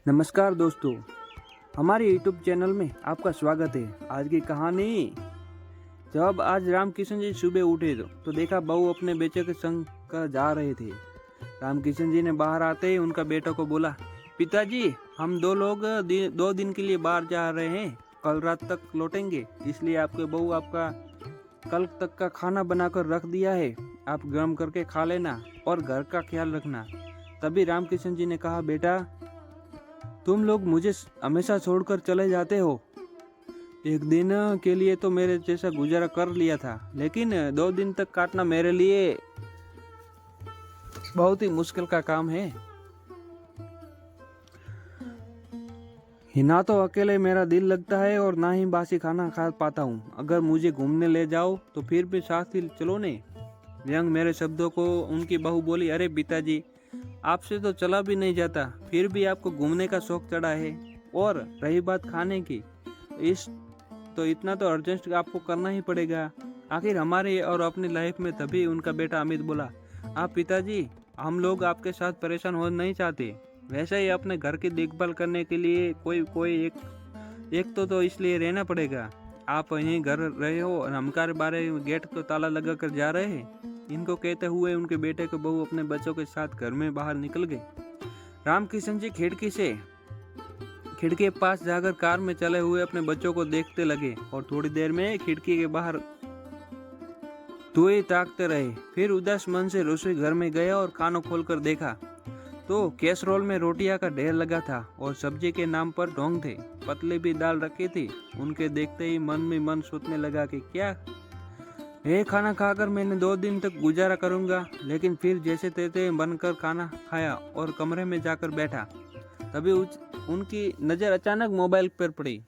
नमस्कार दोस्तों, हमारे यूट्यूब चैनल में आपका स्वागत है। आज की कहानी। जब आज रामकिशन जी सुबह उठे तो देखा बहू अपने बेटे के संग का जा रहे थे। रामकिशन जी ने बाहर आते ही उनका बेटा को बोला, पिताजी हम दो लोग 2 दिन के लिए बाहर जा रहे हैं, कल रात तक लौटेंगे, इसलिए आपके बहू आपका कल तक का खाना बनाकर रख दिया है, आप गर्म करके खा लेना और घर का ख्याल रखना। तभी रामकिशन जी ने कहा, बेटा तुम लोग मुझे हमेशा छोड़कर चले जाते हो। एक दिन के लिए तो मेरे जैसा गुजारा कर लिया था, लेकिन 2 दिन तक काटना मेरे लिए बहुत ही मुश्किल का काम है। ना तो अकेले मेरा दिल लगता है और ना ही बासी खाना खा पाता हूँ। अगर मुझे घूमने ले जाओ तो फिर भी साथ ही चलो ने। व्यंग मेरे शब्दों को उनकी बहू बोली, अरे पिताजी आपसे तो चला भी नहीं जाता, फिर भी आपको घूमने का शौक चढ़ा है। और रही बात खाने की, इतना तो एडजस्ट आपको करना ही पड़ेगा, आखिर हमारे और अपनी लाइफ में। तभी उनका बेटा अमित बोला, आप पिताजी हम लोग आपके साथ परेशान हो नहीं चाहते, वैसे ही अपने घर की देखभाल करने के लिए कोई एक तो इसलिए रहना पड़ेगा। आप यहीं घर रहे हो और हमारे बारे गेट को ताला लगा कर जा रहे हैं। इनको कहते हुए उनके बेटे को बहू अपने बच्चों के साथ घर में बाहर निकल गए। रामकिशन जी खिड़की के पास जाकर कार में चले हुए अपने बच्चों को देखते लगे और थोड़ी देर में खिड़की के बाहर धुएं ताकते रहे। फिर उदास मन से रसोई घर में गया और कानों खोलकर देखा तो कैसरोल में रोटियां का ढेर लगा था और सब्जी के नाम पर ढोंग थे, पतली भी दाल रखी थी। उनके देखते ही मन में मन सोचने लगा कि क्या ये खाना खाकर मैंने 2 दिन तक गुजारा करूंगा। लेकिन फिर जैसे तैसे बनकर खाना खाया और कमरे में जाकर बैठा। तभी उनकी नजर अचानक मोबाइल पर पड़ी।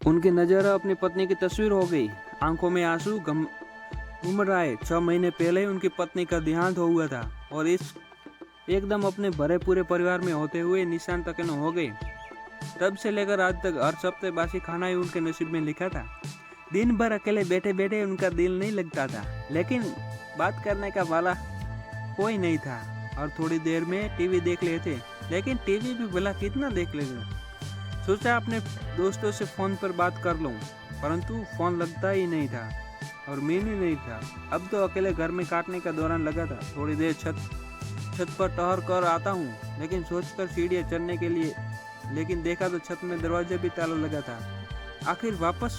उनकी नजर अपनी पत्नी की तस्वीर हो गई। आंखों में आंसू घूम आए। 6 महीने पहले उनकी पत्नी का देहांत हुआ था और इस एकदम अपने भरे पूरे परिवार में होते हुए निशान तकन हो गए। तब से लेकर आज तक हर सप्ताह बासी खाना ही उनके नसीब में लिखा था। दिन भर अकेले बैठे बैठे उनका दिल नहीं लगता था, लेकिन बात करने का वाला कोई नहीं था। और थोड़ी देर में टीवी देख लेते, लेकिन टीवी भी भला कितना देख लेते। सोचा अपने दोस्तों से फोन पर बात कर लूं, परंतु फोन लगता ही नहीं था और मीन ही नहीं था। अब तो अकेले घर में काटने का दौरान लगा था। थोड़ी देर छत पर टहर कर आता हूँ, लेकिन सोचकर सीढ़ियाँ चढ़ने के लिए, लेकिन देखा तो छत में दरवाजे भी ताला लगा था। आखिर वापस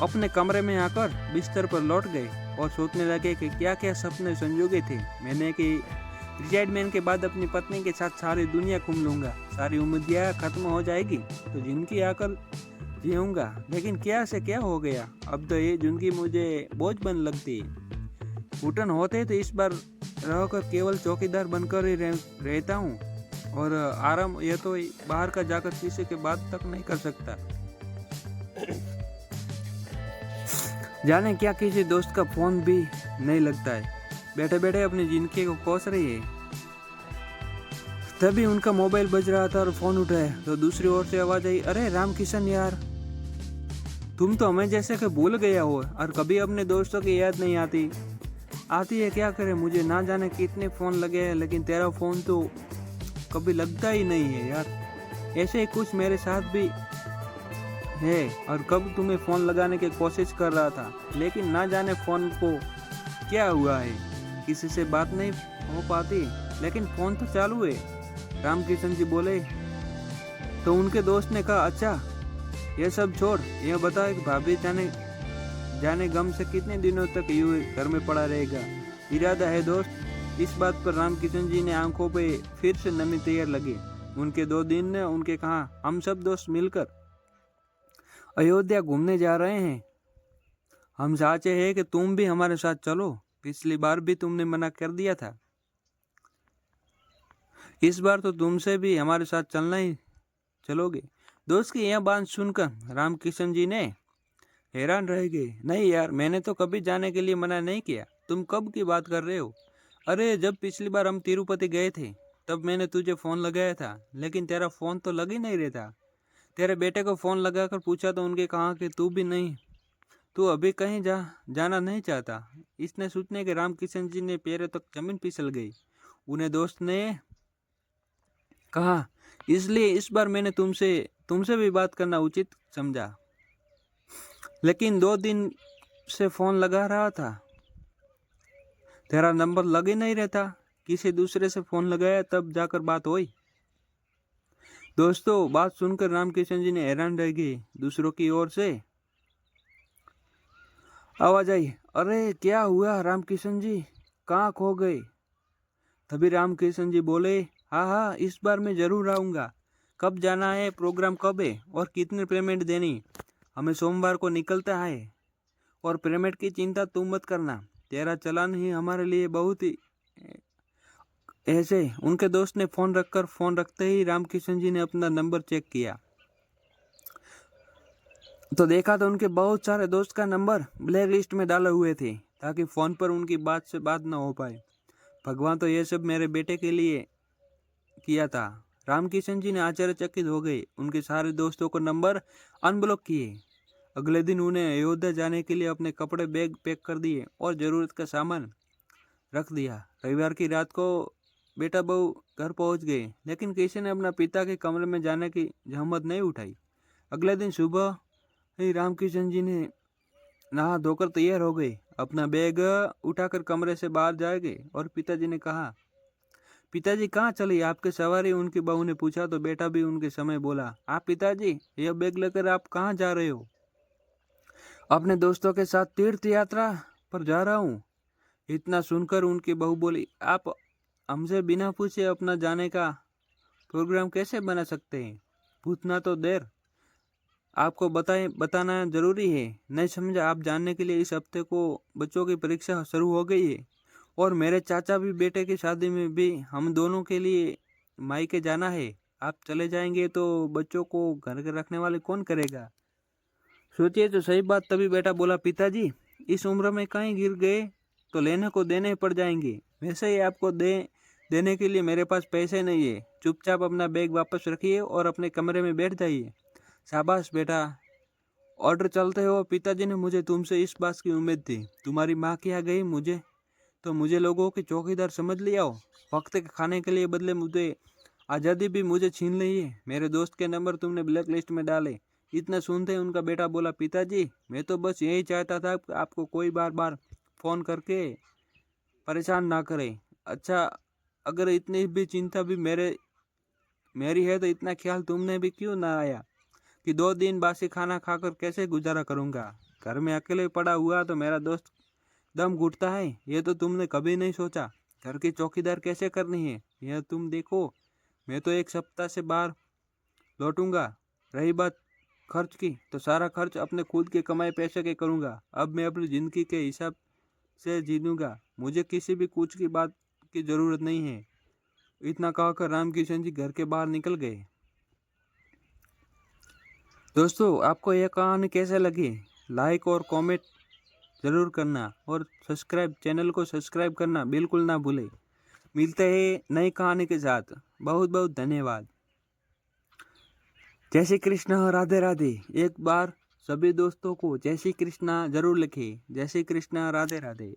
अपने कमरे में आकर बिस्तर पर लौट गए और सोचने लगे कि क्या क्या सपने संजोगे थे मैंने कि रिटायरमेंट के बाद अपनी पत्नी के साथ सारी दुनिया घूम लूंगा, सारी उम्मीदें खत्म हो जाएगी तो जिंदगी आकर जीऊंगा। लेकिन क्या से क्या हो गया, अब तो ये जिंदगी मुझे बोझ बन लगती है। घुटन होते तो इस बार रहकर केवल चौकीदार बनकर ही रहता हूँ और आराम यह तो बाहर का जाकर शीशे के बाद तक नहीं कर सकता। जाने क्या किसी दोस्त का फोन भी नहीं लगता है, बैठे बैठे अपनी जिंदगी को कोस रही है। तभी उनका मोबाइल बज रहा था और फोन उठाया तो दूसरी ओर से आवाज आई, अरे रामकिशन यार, तुम तो हमें जैसे कि भूल गया हो और कभी अपने दोस्तों की याद नहीं आती है। क्या करे, मुझे ना जाने कितने फोन लगे हैं, लेकिन तेरा फोन तो कभी लगता ही नहीं है यार। ऐसे ही कुछ मेरे साथ भी है और कब तुम्हें फोन लगाने की कोशिश कर रहा था, लेकिन ना जाने फोन को क्या हुआ है, किसी से बात नहीं हो पाती, लेकिन फोन तो चालू है। रामकिशन जी बोले तो उनके दोस्त ने कहा, अच्छा ये सब छोड़, यह बता कि भाभी जाने गम से कितने दिनों तक यूं घर में पड़ा रहेगा, इरादा है दोस्त। इस बात पर रामकिशन जी ने आंखों पे फिर से नमी तैयार लगी। उनके 2 दिन ने उनके कहा, हम सब दोस्त मिलकर अयोध्या घूमने जा रहे हैं। हम चाहते हैं कि तुम भी हमारे साथ चलो। पिछली बार भी तुमने मना कर दिया था, इस बार तो तुमसे भी हमारे साथ चलना ही चलोगे। दोस्त की यह बात सुनकर रामकिशन जी ने हैरान रह गए। नहीं यार, मैंने तो कभी जाने के लिए मना नहीं किया, तुम कब की बात कर रहे हो। अरे जब पिछली बार हम तिरुपति गए थे तब मैंने तुझे फोन लगाया था, लेकिन तेरा फोन तो लग ही नहीं रहता। तेरे बेटे को फोन लगाकर पूछा तो उनके कहा कि तू अभी कहीं जाना नहीं चाहता। इसने सोचने के रामकिशन जी ने पैरों तक जमीन फिसल गई। उन्हें दोस्त ने कहा, इसलिए इस बार मैंने तुमसे भी बात करना उचित समझा। लेकिन 2 दिन से फोन लगा रहा था, तेरा नंबर लग ही नहीं रहता। किसी दूसरे से फोन लगाया तब जाकर बात हुई। दोस्तों, बात सुनकर रामकिशन जी ने हैरान रह गए। दूसरों की ओर से आवाज आई, अरे क्या हुआ रामकिशन जी, कहाँ खो गए? तभी रामकिशन जी बोले, हाँ हाँ, इस बार मैं जरूर आऊँगा। कब जाना है, प्रोग्राम कब है और कितनी पेमेंट देनी? हमें सोमवार को निकलता है और पेमेंट की चिंता तुम मत करना, तेरा चालान ही हमारे लिए बहुत ही ऐसे। उनके दोस्त ने फोन रखते ही रामकिशन जी ने अपना नंबर चेक किया तो देखा तो उनके बहुत सारे दोस्त का नंबर ब्लैक लिस्ट में डाले हुए थे ताकि फोन पर उनकी बात से बात न हो पाए। भगवान, तो ये सब मेरे बेटे के लिए किया था। रामकिशन जी ने आश्चर्यचकित हो गए। उनके सारे दोस्तों को नंबर अनब्लॉक किए। अगले दिन उन्हें अयोध्या जाने के लिए अपने कपड़े बैग पैक कर दिए और ज़रूरत का सामान रख दिया। रविवार की रात को बेटा बहू घर पहुंच गए, लेकिन किसी ने अपना पिता के कमरे में जाने की जहमत नहीं उठाई। अगले दिन सुबह ही रामकिशन जी ने नहा धोकर तैयार हो गए। अपना बैग उठाकर कमरे से बाहर जाएंगे और पिताजी ने कहा, पिताजी कहाँ चली आपकी सवारी? उनकी बहू ने पूछा तो बेटा भी उनके समय बोला, आप पिताजी, यह बैग लेकर आप कहाँ जा रहे हो? अपने दोस्तों के साथ तीर्थ यात्रा पर जा रहा हूँ। इतना सुनकर उनकी बहू बोली, आप हमसे बिना पूछे अपना जाने का प्रोग्राम कैसे बना सकते हैं? पूछना तो देर, आपको बताना जरूरी है। नहीं समझा? आप जानने के लिए इस हफ्ते को बच्चों की परीक्षा शुरू हो गई है और मेरे चाचा भी बेटे की शादी में भी हम दोनों के लिए मायके जाना है। आप चले जाएंगे तो बच्चों को घर के रखने वाले कौन करेगा? सोचिए तो सही बात। तभी बेटा बोला, पिताजी, इस उम्र में कहीं गिर गए तो लेने को देने पड़ जाएंगे। वैसे ही आपको देने के लिए मेरे पास पैसे नहीं है। चुपचाप अपना बैग वापस रखिए और अपने कमरे में बैठ जाइए। शाबाश बेटा, ऑर्डर चलते हो। पिताजी ने मुझे तुमसे इस बात की उम्मीद थी। तुम्हारी माँ क्या गई, मुझे लोगों के चौकीदार समझ लिया हो। वक्त के खाने के लिए बदले मुझे आज़ादी भी मुझे छीन ली है। मेरे दोस्त के नंबर तुमने ब्लैक लिस्ट में डाले। इतना सुनते ही उनका बेटा बोला, पिताजी, मैं तो बस यही चाहता था कि आपको कोई बार फ़ोन करके परेशान ना करे। अच्छा, अगर इतनी भी चिंता भी मेरी है तो इतना ख्याल तुमने भी क्यों ना आया कि 2 दिन बासी खाना खाकर कैसे गुजारा करूँगा? घर में अकेले पड़ा हुआ तो मेरा दोस्त दम घुटता है। ये तो तुमने कभी नहीं सोचा। घर की चौकीदार कैसे करनी है यह तुम देखो। मैं तो 1 सप्ताह से बाहर लौटूंगा। रही बात खर्च की, तो सारा खर्च अपने खुद के कमाए पैसे के करूँगा। अब मैं अपनी ज़िंदगी के हिसाब से जीऊँगा। मुझे किसी भी कुछ की बात की ज़रूरत नहीं है। इतना कहकर रामकिशन जी घर के बाहर निकल गए। दोस्तों, आपको यह कहानी कैसे लगी? लाइक और कमेंट ज़रूर करना और चैनल को सब्सक्राइब करना बिल्कुल ना भूलें। मिलते हैं नई कहानी के साथ। बहुत बहुत धन्यवाद। जय श्री कृष्ण, राधे राधे। एक बार सभी दोस्तों को जय श्री कृष्णा जरूर लिखें। जय श्री कृष्ण, राधे राधे।